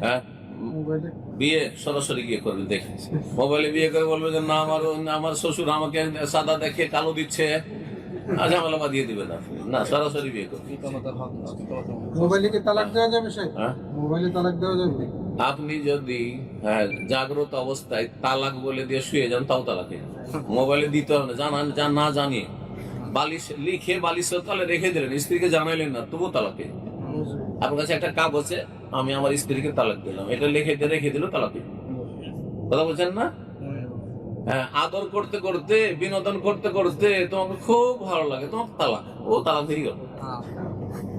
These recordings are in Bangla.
হ্যাঁ, বিয়ে সরাসরি গিয়ে করবে, দেখে মোবাইলে বিয়ে করে বলবে যে না আমার শ্বশুর আমাকে সাদা দেখে কালো দিচ্ছে, ঝামেলা বাঁধিয়ে দিবে না। না, সরাসরি বিয়ে করবে। মোবাইলে কি তালাক দেওয়া যাবে? হ্যাঁ, মোবাইলে তালাক দেওয়া যাবে? আপনি যদি জাগ্রত অবস্থায় তালাক বলে দিয়ে শুয়ে যান, তাও তালাকে। মোবাইলে দিতে হবে না, না জানিয়ে বালিশ লিখে বালিশের তলে রেখে দিলেন, স্ত্রীকে জানাইলেন না, তবু তালাকে। আপনার কাছে একটা কাগজে আমি আমার স্ত্রীকে তালাক দিলাম, এটা রেখে দিল, তালাকে। কথা বলছেন না? হ্যাঁ, আদর করতে করতে বিনোদন করতে করতে তোমাকে খুব ভালো লাগে, তোমাকে তালাক, ও তালাক হয়ে গেল।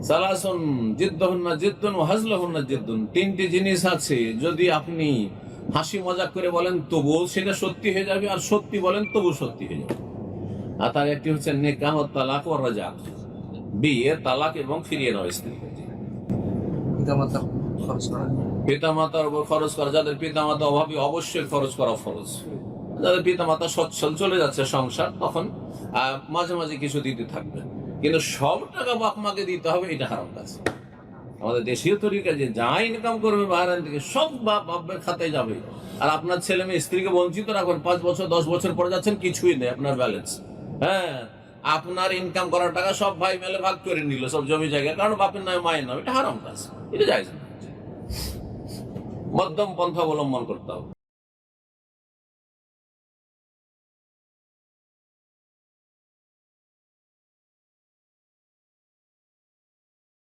সালাসুন জিদ্দুহুন্না জিদ্দুন ওয়া হাজলুহুন্না জিদ্দুন, তিনটি জিনিস আছে, যদি আপনি হাসি মজাক করে বলেন তবুও সেটা সত্যি হয়ে যাবে, আর সত্যি বলেন তবু সত্যি হয়ে যাবে। আর তার একটি হচ্ছে নিকাহ ও তালাক ও রাজা, বিয়ে, তালাক এবং ফিরিয়ে নেওয়া স্ত্রীকে। পিতামাতার উপর খরচ করা, যাদের পিতামাতা অভাবী অবশ্যই খরচ করা ফরজ। যাদের পিতামাতা সচ্ছল, চলে যাচ্ছে সংসার, তখন মাঝে মাঝে কিছু দিতে থাকবে, কিন্তু সব টাকা বাপ মাকে দিতে হবে, এটা হারাম কাজ। আমাদের দেশীয় তরিকা যে যা ইনকাম করবে বাইরে থেকে সব বাপের খাতায় যাবে, আর আপনার ছেলে মেয়ে স্ত্রীকে বঞ্চিত রাখবেন, 5 বছর 10 বছর পরে যাচ্ছেন, কিছুই নেই আপনার ব্যালেন্স। হ্যাঁ, আপনার ইনকাম করার টাকা সব ভাই মেলে ভাগ করে নিল, সব জমি জায়গা, কারণ বাপের নামে মায়ের নাম, এটা হারাম কাজ, এটা জায়েজ না। মধ্যম পন্থা অবলম্বন করতে হবে।